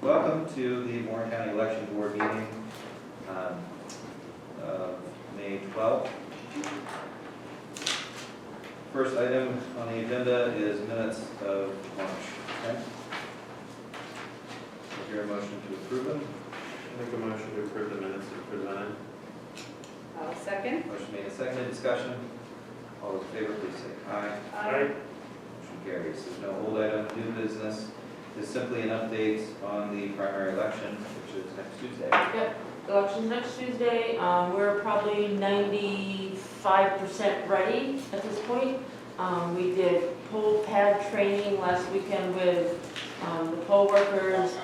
Welcome to the Warren County Election Board meeting of May 12th. First item on the agenda is minutes of March 10th. Is there a motion to approve them? Make a motion to approve the minutes as presented. I'll second. Motion made and seconded. Discussion. All those in favor, please say aye. Aye. Motion carries. There's no hold item. New business is simply an update on the primary election, which is next Tuesday. Yep, election's next Tuesday. We're probably 95% ready at this point. We did poll pad training last weekend with the poll workers.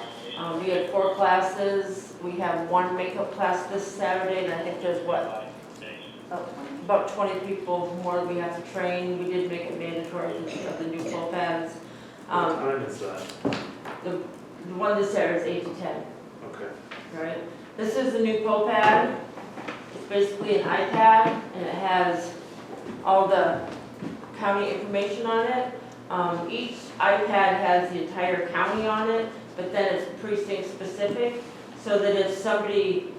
We had 4 classes. We have 1 makeup class this Saturday, and I think there's about 20 people more we have to train. We did make it mandatory to have the new poll pads. What time is that? The one this Saturday is 8 to 10. Okay. Right. This is the new poll pad. It's basically an iPad, and it has all the county information on it. Each iPad has the entire county on it, but then it's precinct specific, so that if somebody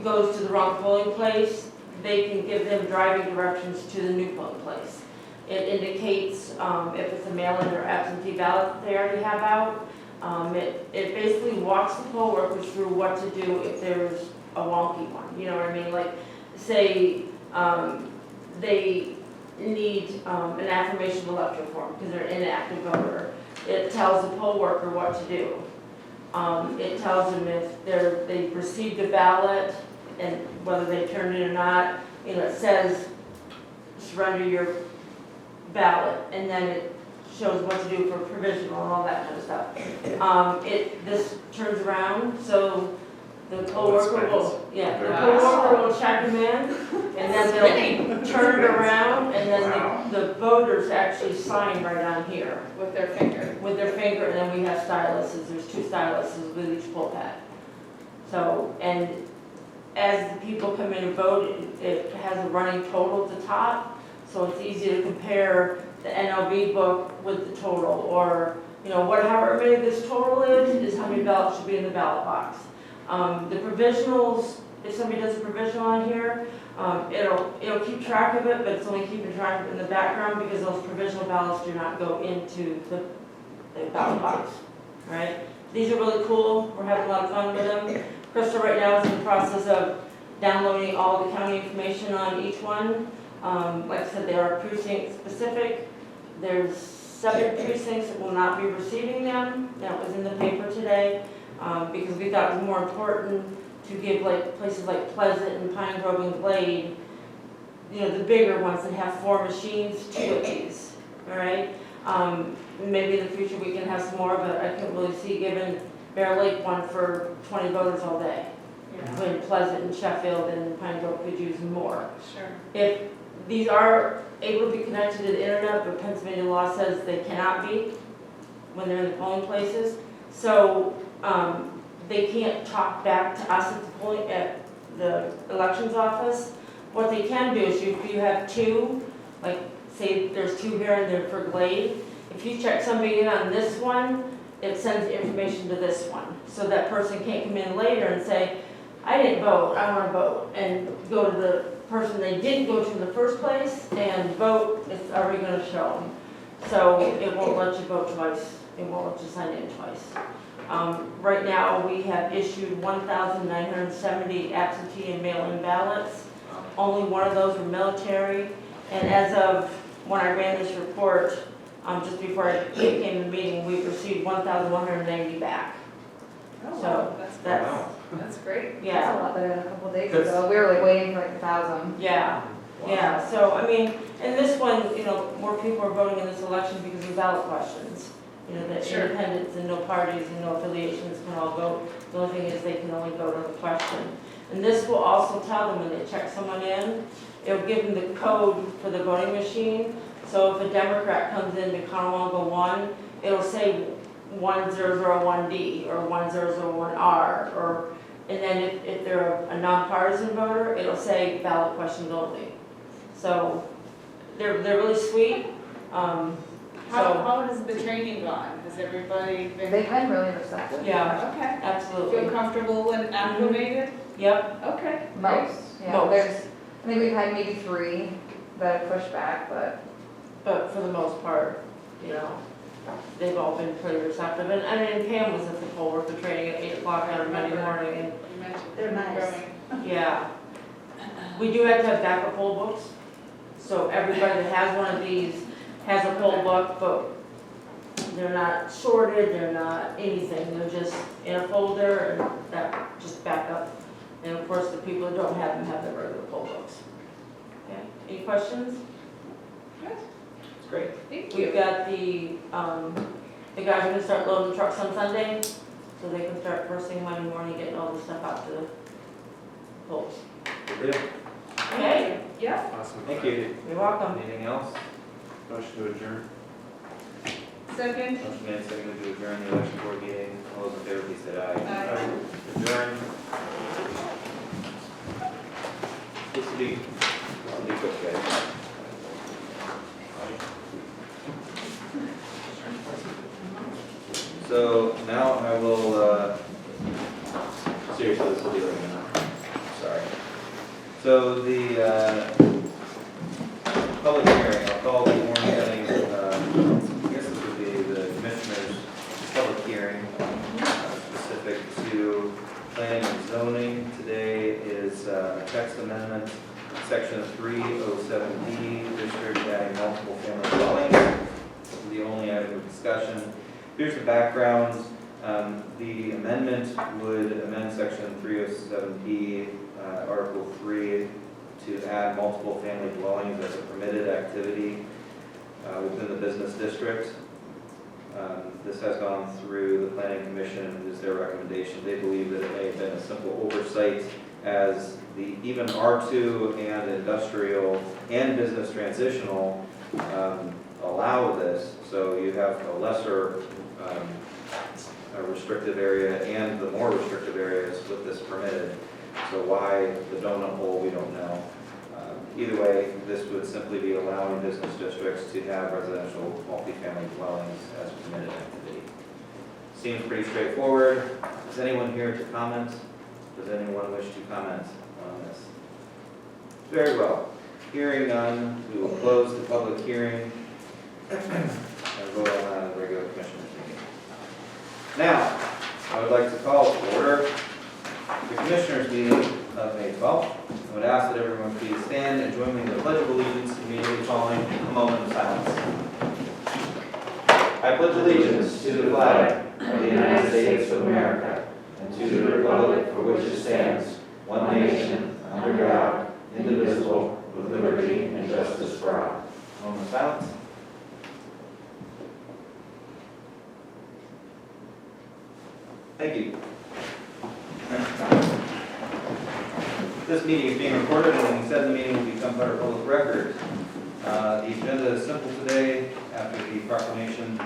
goes to the wrong polling place, they can give them driving directions to the new polling place. It indicates if it's a mail-in or absentee ballot that they already have out. It basically walks the poll workers through what to do if there's a wonky one. You know what I mean? Like, say they need an affirmation of election form because they're an inactive voter. It tells the poll worker what to do. It tells them if they've received a ballot and whether they turned it or not. You know, it says surrender your ballot, and then it shows what to do for provisional and all that kind of stuff. This turns around, so the poll worker will, the poll worker will check them in, and then they'll be turned around, and then the voters actually sign right on here. With their finger. With their finger, and then we have styluses. There's 2 styluses with each poll pad. So, and as the people come in and vote, it has a running total at the top, so it's easy to compare the NLB book with the total, or, you know, however many this total is how many ballots should be in the ballot box. The provisionals, if somebody does a provisional on here, it'll keep track of it, but it's only keeping track of it in the background because those provisional ballots do not go into the ballot box, right? These are really cool. We're having a lot of fun with them. Crystal right now is in the process of downloading all the county information on each one. Like I said, they are precinct specific. There's 7 precincts that will not be receiving them. That was in the paper today because we thought it was more important to give like places like Pleasant and Pine Grove and Glade, you know, the bigger ones that have 4 machines, 2 of these. All right. Maybe in the future we can have some more, but I couldn't really see giving Bear Lake one for 20 voters all day. Yeah. When Pleasant and Sheffield and Pine Grove could use more. Sure. If these are able to be connected to the internet, but Pennsylvania law says they cannot be when they're in the polling places. So they can't talk back to us at the elections office. What they can do is if you have 2, like say there's 2 here and they're for Glade, if you check somebody in on this one, it sends the information to this one. So that person can't come in later and say, I didn't vote, I want to vote, and go to the person they didn't go to in the first place and vote. It's already going to show them. So it won't let you vote twice. It won't let you sign in twice. Right now we have issued 1,970 absentee and mail-in ballots. Only one of those were military. And as of when I ran this report, just before I came to the meeting, we've received 1,190 back. Oh, So wow. That's great. Yeah. That's a lot better than a couple of days ago. We were like waiting for like 1,000. Yeah. Yeah, so I mean, and this one, you know, more people are voting in this election because of ballot questions. You know, that Sure. independents and no parties and no affiliations can all vote. The only thing is they can only vote on the question. And this will also tell them when they check someone in, it'll give them the code for the voting machine. So if a Democrat comes in to Conowanga 1, it'll say 1001D or 1001R, or and then if they're a nonpartisan voter, it'll say ballot questions only. So they're really sweet. How has the training gone? Has Has everybody been? They've been really receptive. Yeah, Okay. absolutely. Feel comfortable and acclimated? Yep, Okay. Most, yeah, Most. I think we've had maybe 3 that have pushed back, but but for the most part, you know, they've all been pretty receptive. And I mean, Pam was at the poll worker training at 8 o'clock on Monday morning, and You mentioned They're nice. growing. yeah. We do have to have backup poll books, so everybody that has one of these has a poll book, but they're not sorted, they're not anything, they're just in a folder and that, just backup. And of course, the people that don't have them have their regular poll books. Okay, any questions? Good. It's great. Thank We've you. got the guys are gonna start loading the trucks on Sunday, so they can start first thing Monday morning, getting all the stuff out to the polls. Good. Okay, Yeah. Awesome. Thank you. you're welcome. Anything else? Motion to adjourn. Second. Motion made, seconded to adjourn the election board meeting. All those in favor, please say aye. Aye. Adjourn. This will be quick, guys. So now I will, seriously, this will be like sorry. So the public hearing, I'll call the warrant hearing, I guess this would be the commissioner's public hearing specific to planning and zoning. Today is a text amendment, section 307D, district adding multiple family dwellings. This is the only item of discussion. Here's the background. The amendment would amend section 307B, Article 3, to add multiple family dwellings as a permitted activity within the business district. This has gone through the planning commission. It is their recommendation. They believe that it may have been a simple oversight as the even R2 and industrial and business transitional allow this. So you have a lesser a restrictive area and the more restrictive areas with this permitted. So why the donut hole, we don't know. Either way, this would simply be allowing business districts to have residential multifamily dwellings as a permitted activity. Seems pretty straightforward. Is anyone here to comment? Does anyone wish to comment on this? Very well. Hearing none, we will close the public hearing and vote on the regular commissioners meeting. Now, I would like to call to order the commissioners meeting of May 12th. I would ask that everyone please stand and join me in the Pledge of Allegiance immediately following a moment of silence. I pledge allegiance to the flag of the United States of America and to the republic for which it stands, one nation, under God, indivisible, with liberty and justice for all. Moment of silence. Thank you. This meeting is being recorded, and when said the meeting will become part of public record. The agenda is simple today. After the proclamation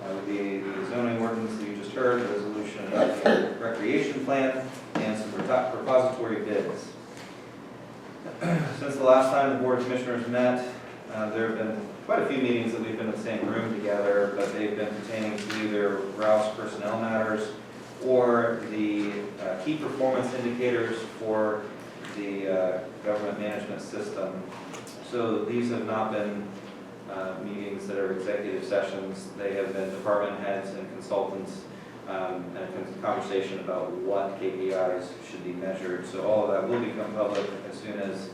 would be the zoning ordinance that you just heard, the resolution adopting a recreation plan, and some propository bids. Since the last time the Board of Commissioners met, there have been quite a few meetings that we've been in the same room together, but they've been pertaining to either Rouse personnel matters or the key performance indicators for the government management system. So these have not been meetings that are executive sessions. They have been department heads and consultants and a conversation about what KPIs should be measured. So all of that will become public as soon as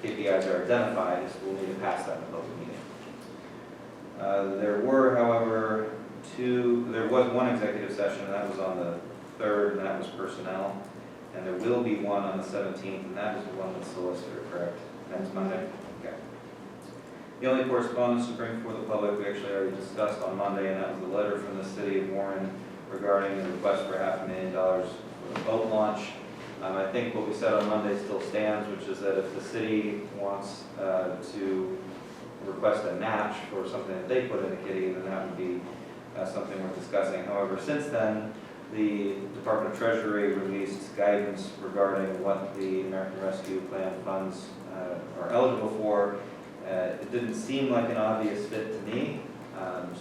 KPIs are identified. So we'll need to pass that in a public meeting. There were, however, there was one executive session, and that was on the 3rd, and that was personnel. And there will be one on the 17th, and that is the one with solicitor, correct? Next Monday? Okay. The only correspondence to bring before the public, we actually already discussed on Monday, and that was the letter from the city of Warren regarding the request for $500,000 for the boat launch. I think what we said on Monday still stands, which is that if the city wants to request a match for something that they put in the kitty, then that would be something we're discussing. However, since then, the Department of Treasury released guidance regarding what the American Rescue Plan funds are eligible for. It didn't seem like an obvious fit to me,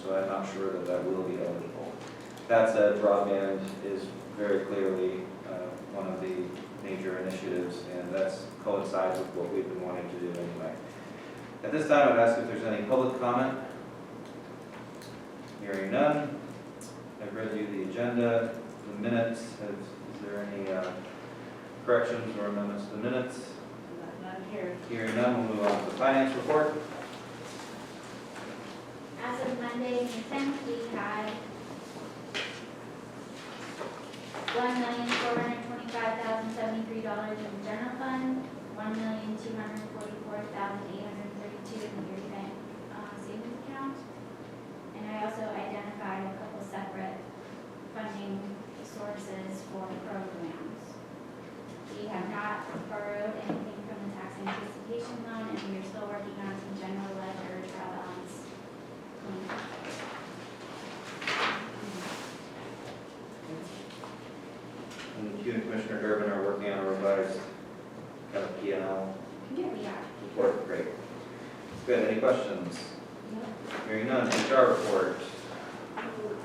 So I'm not sure that that will be eligible. That said, broadband is very clearly one of the major initiatives, and that's coincides with what we've been wanting to do anyway. At this time, I'd ask if there's any public comment. Hearing none. I've read you the agenda, the minutes. Is there any corrections or amendments to the minutes? None here. Hearing none, we'll move on to the finance report. As of Monday, May 10th, we had $1,425,073 in the general fund, $1,244,832 in the yearly bank savings account. And I also identified a couple separate funding sources for programs. We have not borrowed anything from the tax anticipation loan, and we are still working on some general ledger trial balance. And you and Commissioner Durbin are working on a revised kind of P&L Yeah, we are. report. Great. Good. Any questions? Hearing none. HR report.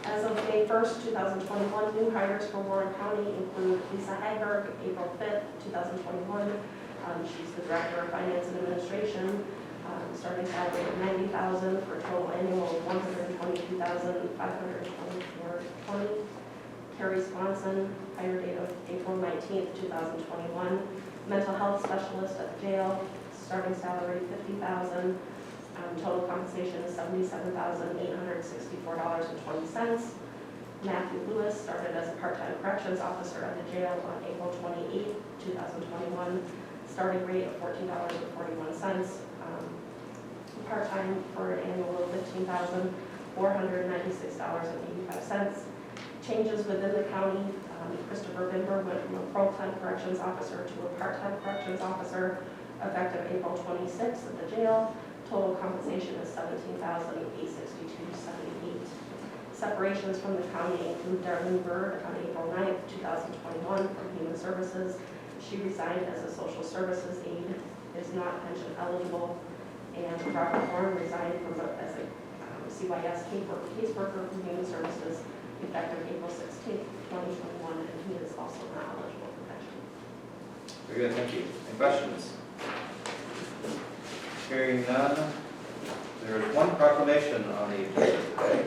As of May 1st, 2021, new hires for Warren County include Lisa Hagberg, April 5th, 2021. She's the Director of Finance and Administration, starting salary of $90,000 for a total annual of $122,524.20. Carrie Swanson, hire date of April 19th, 2021. Mental health specialist at the jail, starting salary $50,000. Total compensation is $77,864.20. Matthew Lewis started as a part-time corrections officer at the jail on April 28, 2021. Starting rate of $14.41. Part-time for an annual of $15,496.85. Changes within the county. Christopher Bimber went from a full-time corrections officer to a part-time corrections officer effective April 26th at the jail. Total compensation is $17,862.78. Separations from the county include Darlene Bird on April 9th, 2021 from Human Services. She resigned as a social services aide, is not pension eligible. And Robert Horn resigned as a CYS caseworker from Human Services effective April 16th, 2021, and he is also not eligible for pension. Very good. Thank you. Any questions? Hearing none. There is one proclamation on the agenda today.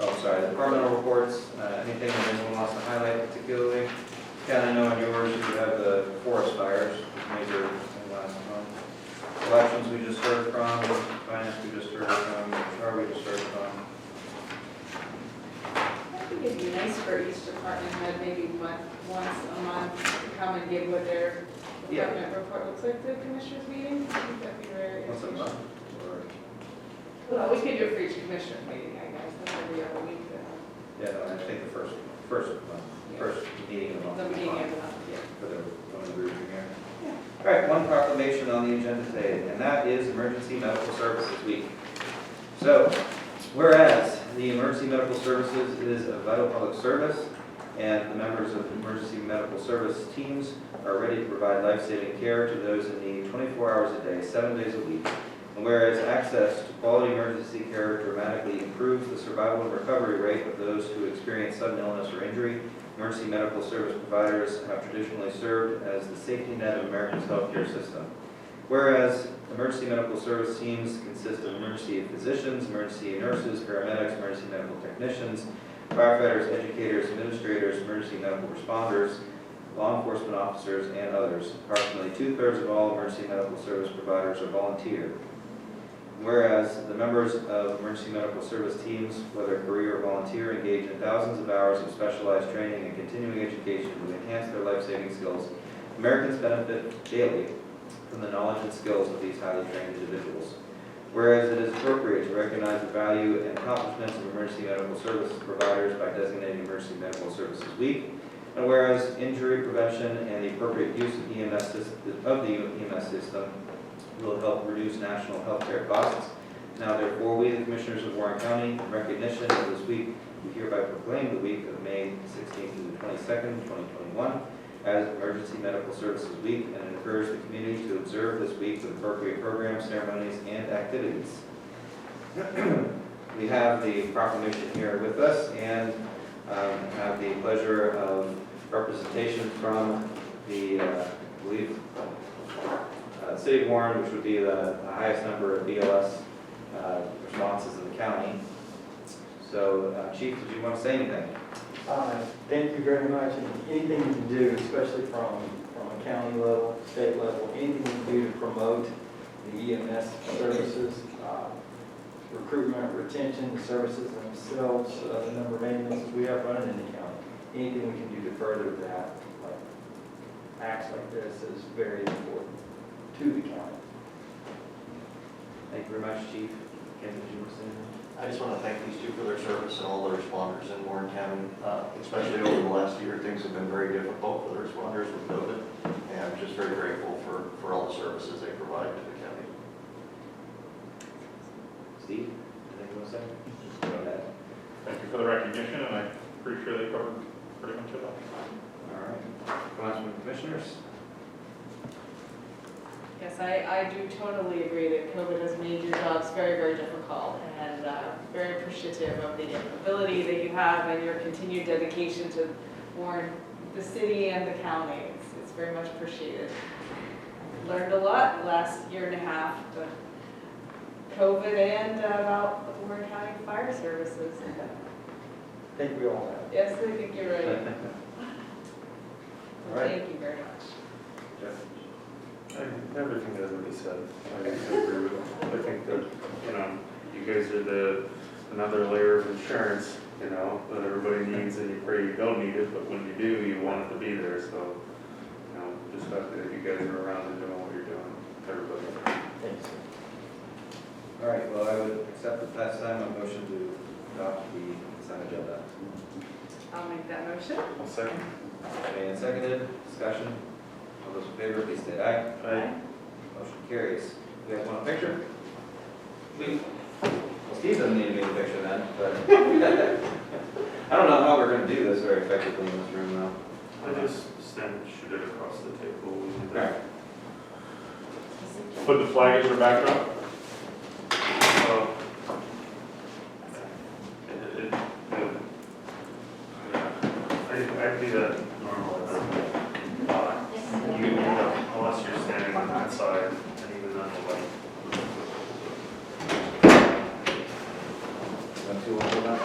Oh, sorry, the departmental reports. Anything that anyone wants to highlight particularly? Ken, I know on yours you have the forest fires, major last month. Elections we just heard from, finance we just heard from, HR we just heard from. I think it'd be nice for each department head, maybe once a month, to come and give what their department report looks like to the commissioners meeting. I think that'd be very. Once a month? Or, Well, we could do it for each commissioner meeting, I guess, that's every other week. yeah, no, I think the first month, first meeting of the month. The beginning of the month, yeah. For the one of the group here. Yeah. All right, one proclamation on the agenda today, and that is Emergency Medical Services Week. So, whereas the emergency medical services is a vital public service, and the members of emergency medical service teams are ready to provide life-saving care to those in need 24 hours a day, 7 days a week. And whereas access to quality emergency care dramatically improves the survival and recovery rate of those who experience sudden illness or injury, emergency medical service providers have traditionally served as the safety net of America's healthcare system. Whereas emergency medical service teams consist of emergency physicians, emergency nurses, paramedics, emergency medical technicians, firefighters, educators, administrators, emergency medical responders, law enforcement officers, and others. Approximately 2/3 of all emergency medical service providers are volunteer. Whereas the members of emergency medical service teams, whether career or volunteer, engage in thousands of hours of specialized training and continuing education to enhance their life-saving skills, Americans benefit daily from the knowledge and skills of these highly trained individuals. Whereas it is appropriate to recognize the value and accomplishments of emergency medical service providers by designating Emergency Medical Services Week, and whereas injury prevention and the appropriate use of the EMS system will help reduce national health care costs. Now therefore, we, the Commissioners of Warren County, in recognition of this week, we hereby proclaim the week of May 16th to the 22nd, 2021 as Emergency Medical Services Week, and encourage the community to observe this week with appropriate programs, ceremonies, and activities. we have the proclamation here with us and have the pleasure of representation from the, I believe, City of Warren, which would be the highest number of BLS responses in the county. So, Chief, did you want to say anything? Thank you very much. And anything you can do, especially from a county level, state level, anything you can do to promote the EMS services, recruitment, retention, the services themselves, the number of ambulances we have running in the county. Anything we can do to further that, like acts like this, is very important to the county. Thank you very much, Chief. Ken, did you want to say anything? I just want to thank these two for their service and all the responders in Warren County, especially over the last year. Things have been very difficult for the responders with COVID, and I'm just very grateful for all the services they provide to the county. Steve, anything you want to say? Just go ahead. Thank you for the recognition, and I'm pretty sure they covered pretty much it all. All right. Comments from commissioners? Yes, I do totally agree that COVID has made your jobs very, very difficult, and very appreciative of the ability that you have and your continued dedication to Warren, the city and the county. It's very much appreciated. Learned a lot the last year and a half, the COVID and about the Warren County Fire Services. I think we all have. Yes, I think you're right. All right. Thank you very much. Jeff? Everything that everybody said, I agree with them. I think that, you guys are another layer of insurance, that everybody needs, and you pray you don't need it, but when you do, you want it to be there, so, just happy that you guys are around and doing what you're doing, everybody. Thanks. All right, well, I would accept at that time a motion to adopt the consent agenda. I'll make that motion. One second. Made and seconded, discussion. All those in favor, please state aye. Aye. Motion carries. You guys want a picture? Well, Steve doesn't need to be in the picture then, but I don't know how we're going to do this very effectively in this room though. I just shoot it across the table. All right. Put the flag as your backdrop. I do that normally. Unless you're standing on that side, and even on the light. Want to hold that?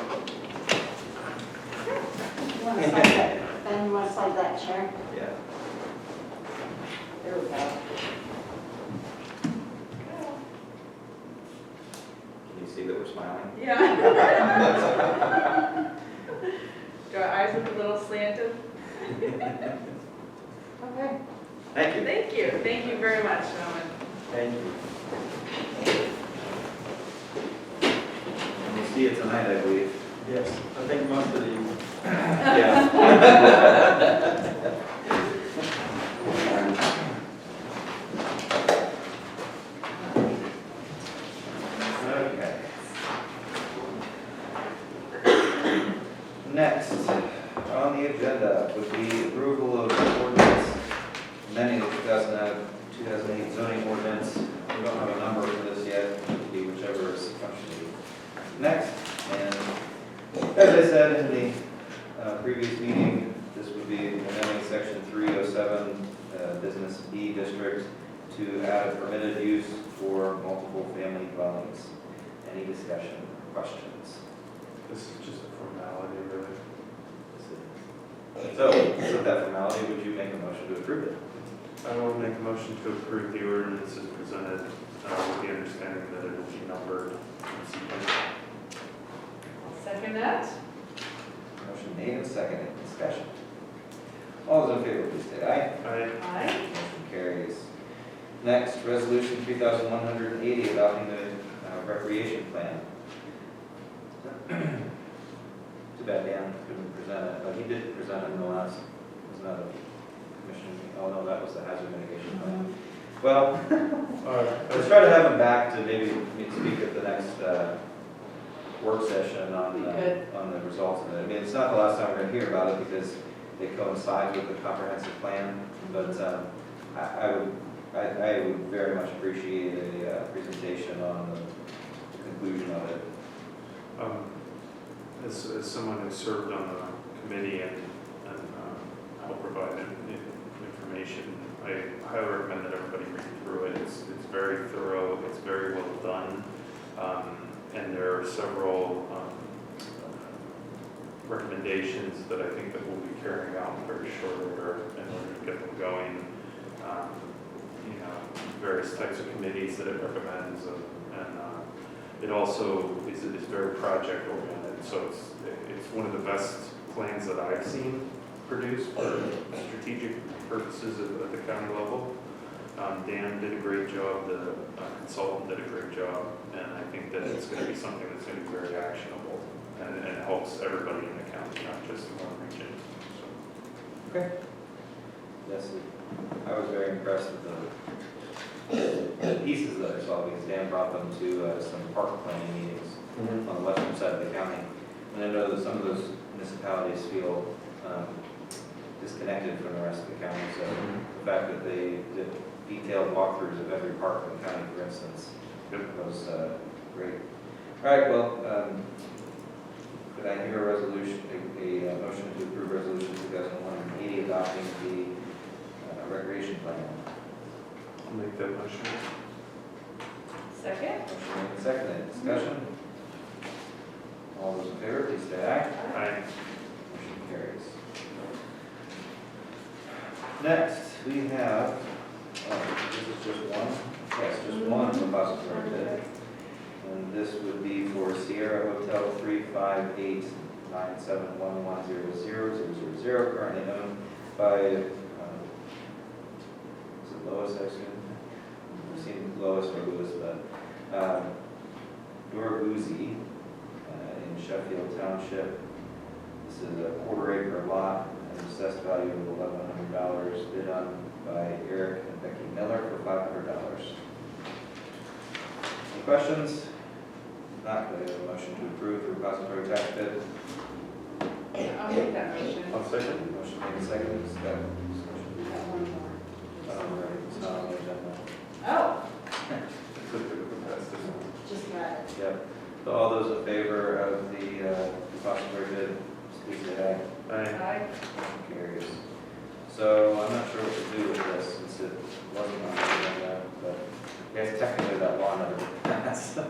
You want to slide that, Ben, you want to slide that chair? Yeah. There we go. Can you see that we're smiling? Yeah. Do our eyes look a little slanted? Okay. Thank you. Thank you. Thank you very much, gentlemen. Thank you. And we'll see you tonight, I believe. Yes, I think most of the Yeah. Okay. Next on the agenda would be approval of ordinance amending the 2008 zoning ordinance. We don't have a number for this yet. It would be whichever is functionally next. And as I said in the previous meeting, this would be amending section 307, business B district, to add a permitted use for multiple family dwellings. Any discussion, questions? This is just a formality, really. So, with that formality, would you make a motion to approve it? I will make a motion to approve the ordinance as presented, with the understanding that it will be numbered in sequence. I'll second that. Motion made and seconded. Discussion. All those in favor, please say aye. Aye. Aye. Motion carries. Next, resolution 3180, adopting the recreation plan. Too bad Dan couldn't present it, but he did present it in the last, was not a commission meeting. Oh no, that was the hazard mitigation plan. Well, let's try to have him back to maybe speak at the next work session on the results of it. I mean, it's not the last time we're going to hear about it because they coincide with the comprehensive plan, but I would very much appreciate a presentation on the conclusion of it. As someone who served on the committee and helped provide information, I highly recommend that everybody read through it. It's very thorough, it's very well done, and there are several recommendations that I think that we'll be carrying out in very short order in order to get them going. Various types of committees that it recommends, and it also is very project oriented. So it's one of the best plans that I've seen produced for strategic purposes at the county level. Dan did a great job, the consultant did a great job, and I think that it's going to be something that's going to be very actionable and helps everybody in the county, not just one region. So. Okay. Yes, I was very impressed with the pieces that I saw because Dan brought them to some park planning meetings on the western side of the county. And I know that some of those municipalities feel disconnected from the rest of the county. So the fact that they did detailed walkthroughs of every park in the county, for instance, was great. All right, well, could I hear a resolution, a motion to approve resolution 2001-80 adopting the recreation plan? I'll make that motion. Second? Motion made and seconded. Discussion? All those in favor, please say aye. Aye. Motion carries. Next, we have, this is just one? Yes, just one repository bid. And this would be for Sierra Hotel 358-971100000, currently owned by, is it Lois, I assume? I've seen Lois or Lewis, but Dorguzi in Sheffield Township. This is a quarter-acre lot, an assessed value of $1,100, bid on by Eric and Becky Miller for $500. Any questions? Not, could I have a motion to approve the repository tax bid? I'll make that motion. I'll second. Motion made and seconded. Discussion. One more. Right, it's not on the agenda. Oh, Just got it. Yep. So all those in favor of the repository bid, please say aye. Aye. aye. Motion carries. So I'm not sure what to do with this since it wasn't on the agenda, but I guess technically that law never passed. So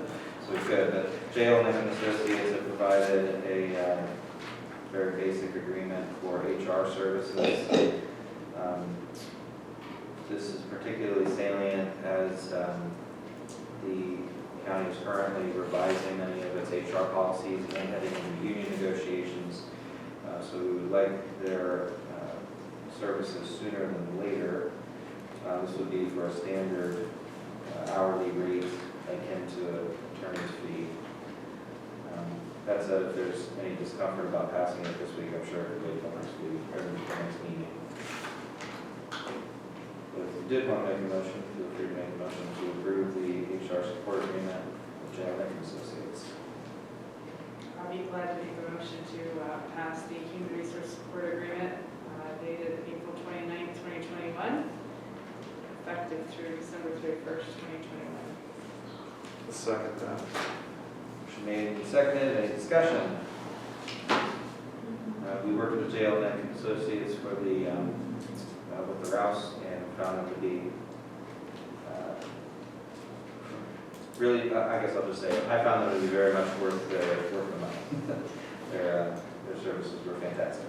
we could, but Jail and Associates have provided a very basic agreement for HR services. This is particularly salient as the county is currently revising many of its HR policies and heading into union negotiations. So we would like their services sooner than later. This would be for a standard hourly rate akin to an attorney's fee. That said, if there's any discomfort about passing it this week, I'm sure it could wait till next week, or the next meeting. But if you did want to make a motion, feel free to make a motion to approve the HR support agreement with General Lincoln Associates. I'll be glad to make a motion to pass the Human Resource Support Agreement dated April 29th, 2021, effective through December 31st, 2021. I'll second that. Motion made and seconded. Any discussion? We worked with Jail and Associates for the with the Rouse and found them to be really. I guess I'll just say I found them to be very much worth the money. Their services were fantastic.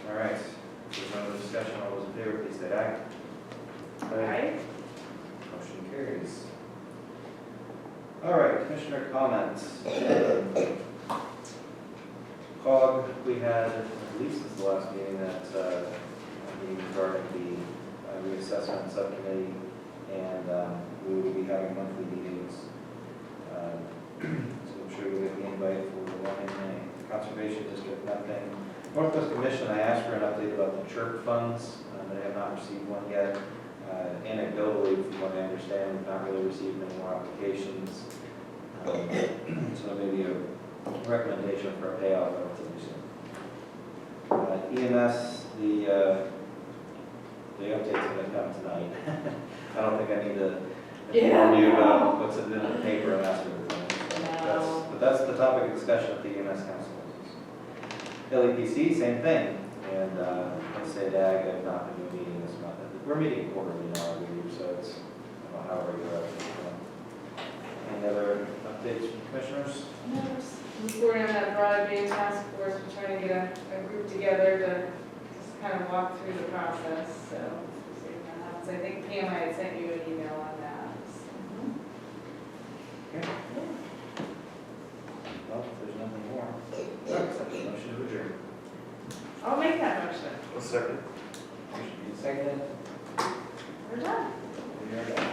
All right. If there's no other discussion, all those in favor, please say aye. Aye. Motion carries. All right, Commissioner comments. COG, we had, at least since the last meeting, that meeting regarding the reassessment subcommittee, and we will be having monthly meetings. So I'm sure we'll get the invite for the one in May. Conservation District, nothing. Northwest Commission, I asked for an update about the church funds, but I have not received one yet. Anecdotally, from what I understand, we've not really received any more applications. So maybe a recommendation for a payout relatively soon. EMS, the the update's gonna come tonight. I don't think I need to Yeah. inform you about what's in the paper and that sort of thing. So No. But that's the topic of discussion at the EMS council. LEPC, same thing, and, let's say DAG, I've not been meeting this month. We're meeting quarterly now, I believe, so it's, I don't know how regular it's been. Any other updates from commissioners? No, just reporting on that broadband task force, we're trying to get a group together to just kind of walk through the process, so. we'll see if that happens. I think Pam, I had sent you an email on that. Okay. Well, if there's nothing more, accept the motion to adjourn. I'll make that motion. A second. Motion made, seconded. We're done. We are done.